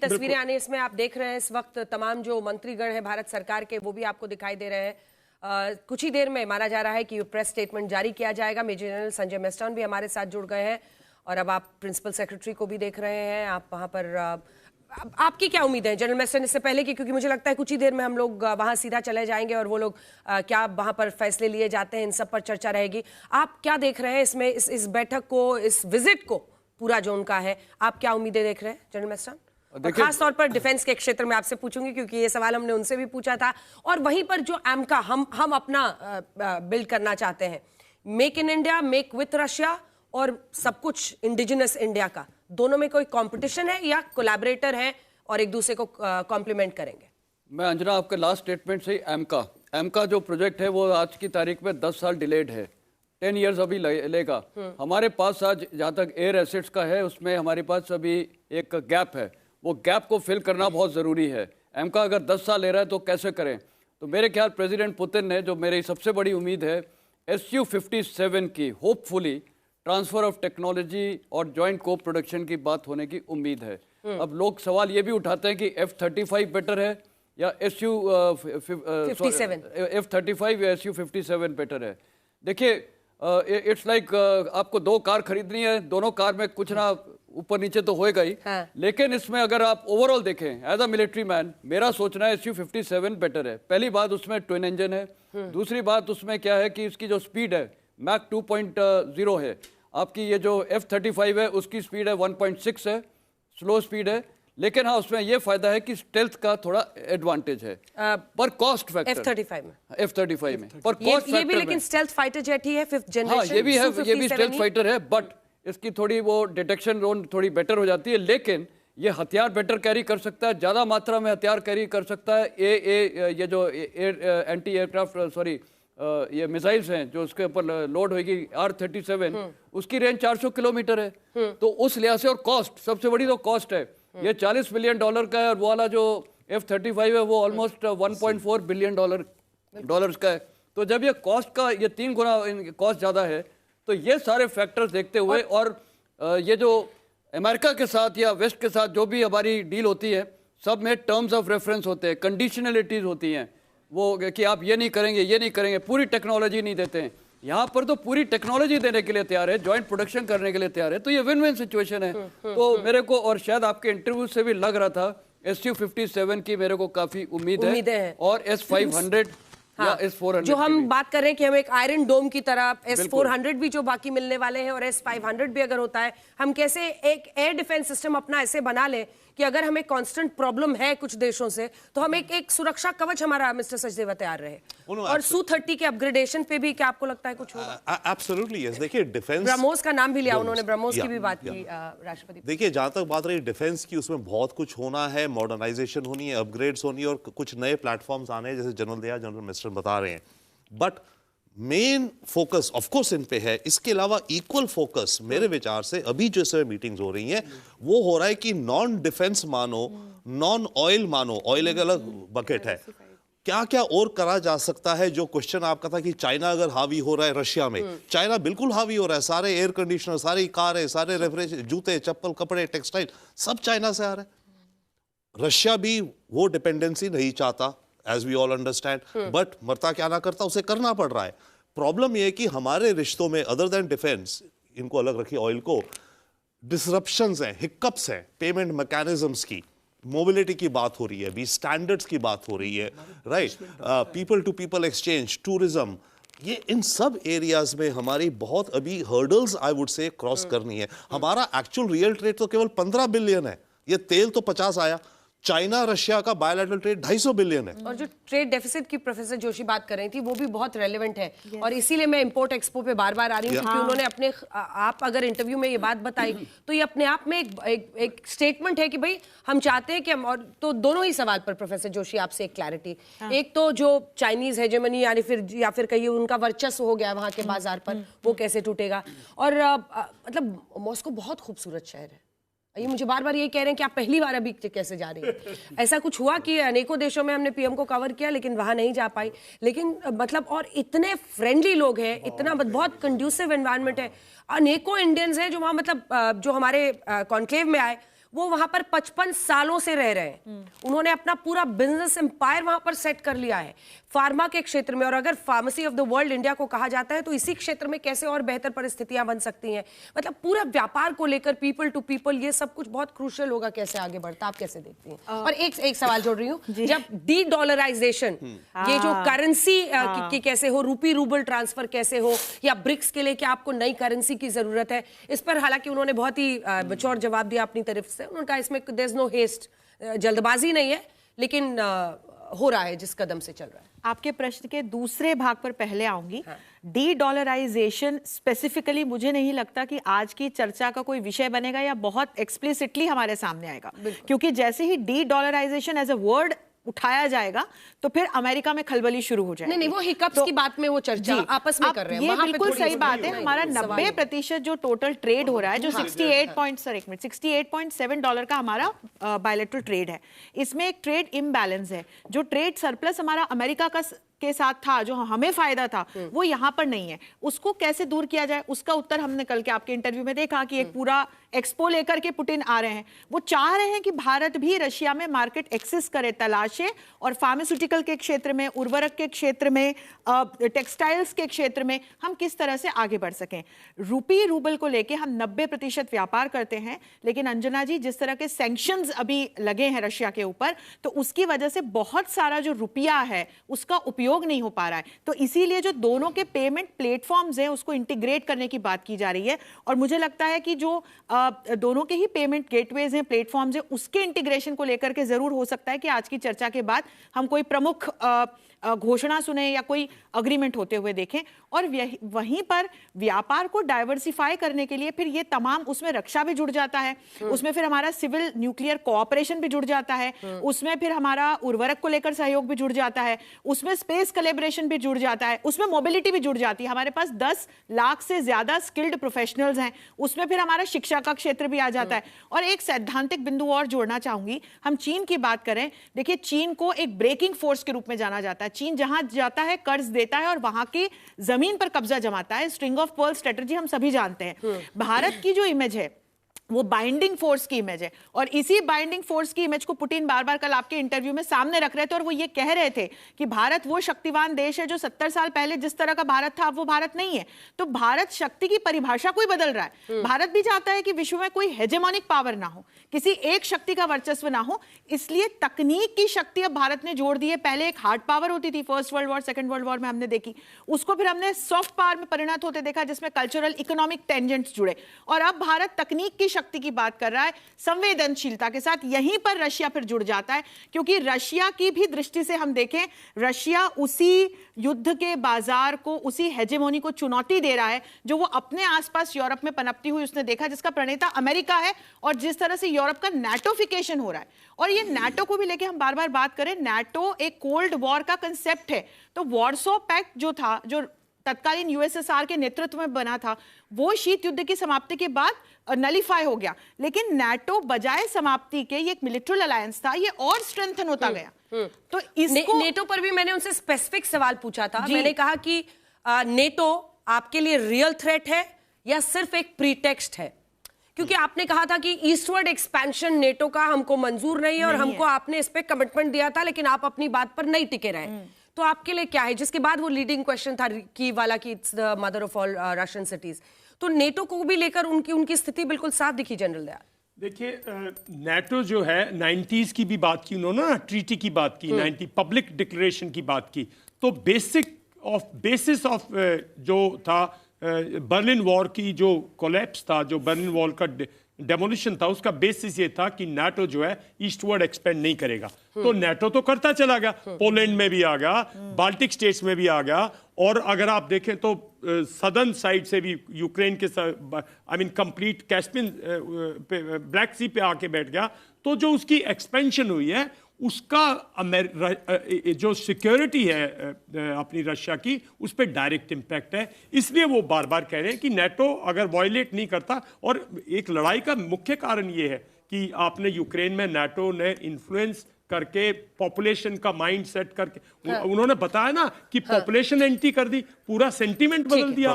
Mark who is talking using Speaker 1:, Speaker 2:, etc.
Speaker 1: तस्वीरें आने इसमें आप देख रहे हैं इस वक्त तमाम जो मंत्रीगण हैं भारत सरकार के वो भी आपको दिखाई दे रहे हैं। कुछ ही देर में माना जा रहा है कि प्रेस स्टेटमेंट जारी किया जाएगा। मेजर जनरल संजय मेस्टॉन भी हमारे साथ जुड़ गए हैं और अब आप प्रिंसिपल सेक्रेटरी को भी देख रहे हैं। आप वहां पर आपकी क्या उम्मीद है जनरल मेस्टॉन इससे पहले की, क्योंकि मुझे लगता है कुछ ही देर में हम लोग वहां सीधा चले जाएंगे और वो लोग क्या वहां पर फैसले लिए जाते हैं इन सब पर चर्चा रहेगी। आप क्या देख रहे हैं इसमें, इस बैठक को, इस विजिट को, पूरा जो उनका है, आप क्या उम्मीदें देख रहे हैं जनरल मेस्टॉन? खास तौर पर डिफेंस के क्षेत्र में आपसे पूछूंगी क्योंकि ये सवाल हमने उनसे भी पूछा था। और वहीं पर जो एमका हम अपना बिल्ड करना चाहते हैं, make in India, make with Russia और सब कुछ इंडिजिनस इंडिया का, दोनों में कोई कंपटीशन है या कोलैबोरेटर है और एक दूसरे को कॉम्प्लीमेंट करेंगे? मैं
Speaker 2: अंजना आपके लास्ट स्टेटमेंट से ही एमका जो प्रोजेक्ट है वो आज की तारीख में 10 साल डिलेड है, 10 इयर्स अभी लेगा। हमारे पास आज जहाँ तक एयर एसेट्स का है उसमें हमारे पास अभी एक गैप है, वो गैप को फिल करना बहुत ज़रूरी है। एमका अगर 10 साल ले रहा है तो कैसे करें? तो मेरे ख्याल प्रेसिडेंट पुतिन ने, जो मेरी सबसे बड़ी उम्मीद है, SU-57 की होपफुली ट्रांसफ़र ऑफ टेक्नोलॉजी और जॉइंट को प्रोडक्शन की बात होने की उम्मीद है। अब लोग सवाल ये भी उठाते हैं कि F-35 बेटर है या F-35 या SU-57 बेटर है। देखिए इट्स लाइक आपको 2 कार खरीदनी है, दोनों कार में कुछ ना ऊपर नीचे तो होएगा ही। हाँ। लेकिन इसमें अगर आप ओवरऑल देखें एज अ मिलिट्री मैन, मेरा सोचना है SU-57 बेटर है। पहली बात उसमें ट्विन इंजन है, दूसरी बात उसमें क्या है कि इसकी जो स्पीड है मैक 2.0 है। आपकी ये जो F-35 है उसकी स्पीड है 1.6 है, स्लो स्पीड है। लेकिन हाँ उसमें ये फायदा है कि स्टेल्थ का थोड़ा एडवांटेज है पर कॉस्ट फैक्टर F-35 में पर कॉस्ट
Speaker 1: ये भी, लेकिन स्टेल्थ फाइटर जेट ही है 5th जनरेशन।
Speaker 2: हाँ ये भी है, ये भी स्टेल्थ फाइटर है, बट इसकी थोड़ी वो डिटेक्शन जोन थोड़ी बेटर हो जाती है। लेकिन ये हथियार बेटर कैरी कर सकता है, ज़्यादा मात्रा में हथियार कैरी कर सकता है। ये जो एंटी एयरक्राफ्ट सॉरी ये मिसाइल्स हैं जो उसके ऊपर लोड होगी R-37, उसकी रेंज 400 किलोमीटर है। तो उस लिहाज से, और कॉस्ट सबसे बड़ी तो कॉस्ट है, ये $40 बिलियन का है और वो वाला जो F-35 है वो ऑलमोस्ट $1.4 बिलियन का है। तो जब ये कॉस्ट का ये 3 गुना कॉस्ट ज़्यादा है, तो ये सारे फैक्टर्स देखते हुए और ये जो अमेरिका के साथ या वेस्ट के साथ जो भी हमारी डील होती है, सब में टर्म्स ऑफ रेफरेंस होते हैं, कंडीशनलिटीज़ होती हैं, वो कि आप ये नहीं करेंगे, ये नहीं करेंगे, पूरी टेक्नोलॉजी नहीं देते हैं। यहाँ पर तो पूरी टेक्नोलॉजी देने के लिए तैयार है, जॉइंट प्रोडक्शन करने के लिए तैयार है, तो ये विन विन सिचुएशन है। तो मेरे को, और शायद आपके इंटरव्यू से भी लग रहा था, SU-57 की मेरे को काफ़ी उम्मीद है और S-500
Speaker 1: हाँ, S-400 जो हम बात कर रहे हैं कि हम एक आयरन डोम की तरह S-400 भी जो बाकी मिलने वाले हैं और S-500 भी अगर होता है, हम कैसे एक एयर डिफेंस सिस्टम अपना ऐसे बना लें कि अगर हमें कांस्टेंट प्रॉब्लम है कुछ देशों से तो हम एक सुरक्षा कवच हमारा मिस्टर सचदेवा तैयार रहे। और Su-30 के अपग्रेडेशन पे भी क्या आपको लगता है कुछ होगा?
Speaker 3: Absolutely yes. देखिए डिफेंस,
Speaker 1: ब्रह्मोस का नाम भी लिया उन्होंने, ब्रह्मोस की भी बात की राष्ट्रपति।
Speaker 3: देखिए जहां तक बात रही डिफेंस की, उसमें बहुत कुछ होना है, मॉडर्नाइजेशन होनी है, अपग्रेड्स होनी है और कुछ नए प्लेटफॉर्म्स आने हैं, जैसे जनरल मिनिस्टर बता रहे हैं। But main focus of course in पे है। इसके अलावा इक्वल फोकस मेरे विचार से अभी जो इसमें मीटिंग्स हो रही हैं वो हो रहा है कि नॉन डिफेंस मानो, नॉन ऑयल मानो, ऑयल एक अलग बकेट है, क्या क्या और करा जा सकता है। जो क्वेश्चन आपका था कि चाइना अगर हावी हो रहा है रशिया में, चाइना बिल्कुल हावी हो रहा है। सारे एयर कंडीशनर, सारी कारें, सारे रेफ्रिजरेटर, जूते, चप्पल, कपड़े, टेक्सटाइल सब चाइना से आ रहा है। रशिया भी वो डिपेंडेंसी नहीं चाहता, as we all understand, but मरता क्या ना करता, उसे करना पड़ रहा है। प्रॉब्लम यह है कि हमारे रिश्तों में अदर देन डिफेंस, इनको अलग रखिए ऑयल को, डिसरप्शंस हैं, हिकअप्स हैं, पेमेंट मैकेनिज्म्स की, मोबिलिटी की बात हो रही है, अभी स्टैंडर्ड्स की बात हो रही है, right, people to people exchange, tourism, ये इन सब एरियाज में हमारी बहुत अभी hurdles I would say cross करनी है। हमारा एक्चुअल रियल ट्रेड तो केवल 15 बिलियन है, ये तेल तो 50 आया। चाइना रशिया का बायलैटरल ट्रेड 250 बिलियन है।
Speaker 1: और जो ट्रेड डेफिसिट की प्रोफेसर जोशी बात कर रही थी वो भी बहुत रेलेवेंट है। और इसीलिए मैं इंपोर्ट एक्सपो पे बार बार आ रही हूँ क्योंकि उन्होंने अपने, आप अगर इंटरव्यू में ये बात बताई तो ये अपने आप में एक स्टेटमेंट है कि भाई हम चाहते हैं कि हम, और तो दोनों ही सवाल पर प्रोफेसर जोशी आपसे एक क्लैरिटी, एक तो जो चाइनीज हेजेमनी या फिर कहिए उनका वर्चस्व हो गया वहां के बाजार पर, वो कैसे टूटेगा। और मतलब मॉस्को बहुत खूबसूरत शहर है, ये मुझे बार बार ये कह रहे हैं कि आप पहली बार अभी कैसे जा रही हैं। ऐसा कुछ हुआ कि अनेकों देशों में हमने पीएम को कवर किया लेकिन वहां नहीं जा पाई, लेकिन मतलब और इतने फ्रेंडली लोग हैं, इतना बहुत कंड्यूसिव एनवायरनमेंट है, अनेकों इंडियंस हैं जो वहां मतलब जो हमारे कॉन्क्लेव में आए वो वहां पर 55 सालों से रह रहे हैं। उन्होंने अपना पूरा बिजनेस एम्पायर वहां पर सेट कर लिया है फार्मा के क्षेत्र में। और अगर pharmacy of the world India को कहा जाता है तो इसी क्षेत्र में कैसे और बेहतर परिस्थितियां बन सकती हैं। मतलब पूरा व्यापार को लेकर पीपल टू पीपल ये सब कुछ बहुत क्रूशियल होगा, कैसे आगे बढ़ता, आप कैसे देखती हैं? और एक सवाल जोड़ रही हूँ, जब डी डॉलराइजेशन, ये जो करेंसी की कैसे हो, रूपी रूबल ट्रांसफर कैसे हो, या ब्रिक्स के लिए क्या आपको नई करेंसी की जरूरत है, इस पर हालांकि उन्होंने बहुत ही बचौर जवाब दिया अपनी तरफ से। उन्होंने कहा इसमें देयर इज नो हेस्ट, जल्दबाजी नहीं है, लेकिन हो रहा है जिस कदम से चल रहा है।
Speaker 4: आपके प्रश्न के दूसरे भाग पर पहले आऊंगी। डी डॉलराइजेशन स्पेसिफिकली मुझे नहीं लगता कि आज की चर्चा का कोई विषय बनेगा या बहुत एक्सप्लिसिटली हमारे सामने आएगा, क्योंकि जैसे ही de-dollarisation as a word उठाया जाएगा तो फिर अमेरिका में खलबली शुरू हो जाएगी।
Speaker 1: नहीं, वो हिकअप्स की बात में वो चर्चा आपस में कर रहे हैं,
Speaker 4: ये बिल्कुल सही बात है। हमारा 90% जो टोटल ट्रेड हो रहा है, जो 68.7 डॉलर का हमारा बायलैटरल ट्रेड है, इसमें एक ट्रेड इम्बैलेंस है। जो ट्रेड सरप्लस हमारा अमेरिका के साथ था, जो हमें फायदा था, वो यहाँ पर नहीं है। उसको कैसे दूर किया जाए, उसका उत्तर हमने कल के आपके इंटरव्यू में देखा कि एक पूरा एक्सपो लेकर के पुतिन आ रहे हैं। वो चाह रहे हैं कि भारत भी रशिया में मार्केट एक्सेस करे, तलाशे, और फार्मास्यूटिकल के क्षेत्र में, उर्वरक के क्षेत्र में, टेक्सटाइल्स के क्षेत्र में हम किस तरह से आगे बढ़ सकें। रूपी रूबल को लेके हम 90% व्यापार करते हैं, लेकिन अंजना जी, जिस तरह के सैंक्शंस अभी लगे हैं रशिया के ऊपर, तो उसकी वजह से बहुत सारा जो रुपया है उसका उपयोग नहीं हो पा रहा है। तो इसीलिए जो दोनों के पेमेंट प्लेटफॉर्म्स हैं उसको इंटीग्रेट करने की बात की जा रही है। और मुझे लगता है कि जो दोनों के ही पेमेंट गेटवेज हैं, प्लेटफॉर्म्स हैं, उसके इंटीग्रेशन को लेकर के जरूर हो सकता है कि आज की चर्चा के बाद हम कोई प्रमुख घोषणा सुने या कोई अग्रीमेंट होते हुए देखें। और वहीं पर व्यापार को डाइवर्सिफाई करने के लिए फिर ये तमाम, उसमें रक्षा भी जुड़ जाता है, उसमें फिर हमारा सिविल न्यूक्लियर कोऑपरेशन भी जुड़ जाता है, उसमें फिर हमारा उर्वरक को लेकर सहयोग भी जुड़ जाता है, उसमें स्पेस कोलैबोरेशन भी जुड़ जाता है, उसमें मोबिलिटी भी जुड़ जाती है। हमारे पास 10 लाख से ज्यादा स्किल्ड प्रोफेशनल्स हैं, उसमें फिर हमारा शिक्षा का क्षेत्र भी आ जाता है। और एक सैद्धांतिक बिंदु और जोड़ना चाहूंगी, हम चीन की बात करें, देखिए चीन को एक ब्रेकिंग फोर्स के रूप में जाना जाता है। चीन जहां जाता है कर्ज देता है और वहां की जमीन पर कब्जा जमाता है। स्ट्रिंग ऑफ पर्ल स्ट्रेटजी हम सभी जानते हैं। भारत की जो इमेज है वो बाइंडिंग फोर्स की इमेज है, और इसी बाइंडिंग फोर्स की इमेज को पुतिन बार बार कल आपके इंटरव्यू में सामने रख रहे थे। और वो ये कह रहे थे कि भारत वो शक्तिवान देश है जो 70 साल पहले जिस तरह का भारत था, अब वो भारत नहीं है। तो भारत शक्ति की परिभाषा कोई बदल रहा है। भारत भी चाहता है कि विश्व में कोई हेजेमोनिक पावर ना हो, किसी एक शक्ति का वर्चस्व ना हो, इसलिए तकनीक की शक्ति अब भारत ने जोड़ दी है। पहले एक हार्ड पावर होती थी, first world war, second world war में हमने देखी, उसको फिर हमने सॉफ्ट पावर में परिणत होते देखा, जिसमें कल्चरल इकोनॉमिक टेंजेंट्स जुड़े। और अब भारत तकनीक की शक्ति की बात कर रहा है, संवेदनशीलता के साथ। यहीं पर रशिया फिर जुड़ जाता है, क्योंकि रशिया की भी दृष्टि से हम देखें, रशिया उसी युद्ध के बाजार को, उसी हेजेमोनी को चुनौती दे रहा है जो वो अपने आसपास यूरोप में पनपती हुई उसने देखा, जिसका प्रणेता अमेरिका है। और जिस तरह से यूरोप का नाटोफिकेशन हो रहा है, और ये नाटो को भी लेके हम बार बार बात करें, नाटो एक कोल्ड वॉर का कंसेप्ट है। तो वॉर्सो पैक्ट जो था, जो तत्कालीन यूएसएसआर के नेतृत्व में बना था, वो शीत युद्ध की समाप्ति के बाद नलीफाई हो गया। लेकिन नाटो बजाय समाप्ति के, ये एक मिलिट्री अलायंस था, ये और स्ट्रेंथन होता गया। तो इसको
Speaker 1: नेटो पर भी मैंने उनसे स्पेसिफिक सवाल पूछा था। मैंने कहा कि नेटो आपके लिए रियल थ्रेट है या सिर्फ एक प्रीटेक्स्ट है, क्योंकि आपने कहा था कि ईस्टवर्ड एक्सपेंशन नेटो का हमको मंजूर नहीं है, और हमको आपने इस पे कमिटमेंट दिया था, लेकिन आप अपनी बात पर नहीं टिके रहे। तो आपके लिए क्या है? जिसके बाद वो लीडिंग क्वेश्चन था की वाला कि it's the mother of all Russian cities. तो नेटो को भी लेकर उनकी स्थिति बिल्कुल साफ दिखी जनरल दयाल।
Speaker 5: देखिए, नेटो जो है 90s की भी बात की उन्होंने ना, ट्रीटी की बात की, 90 पब्लिक डिक्लेरेशन की बात की। तो बेसिस ऑफ जो था बर्लिन वॉर की जो कोलैप्स था, जो बर्लिन वॉल का डेमोलिशन था, उसका बेसिस ये था कि नाटो जो है ईस्टवर्ड एक्सपेंड नहीं करेगा। तो नाटो तो करता चला गया, पोलैंड में भी आ गया, बाल्टिक स्टेट्स में भी आ गया, और अगर आप देखें तो सदर्न साइड से भी यूक्रेन के, I mean complete Caspian Black Sea पे आके बैठ गया। तो जो उसकी एक्सपेंशन हुई है, उसका जो सिक्योरिटी है अपनी रशिया की, उस पर डायरेक्ट इम्पैक्ट है। इसलिए वो बार बार कह रहे हैं कि नाटो अगर वायलेट नहीं करता, और एक लड़ाई का मुख्य कारण ये है कि आपने यूक्रेन में नाटो ने इन्फ्लुएंस करके पॉपुलेशन का माइंड सेट करके, उन्होंने बताया ना कि पॉपुलेशन एंटी कर दी, पूरा सेंटीमेंट बदल दिया।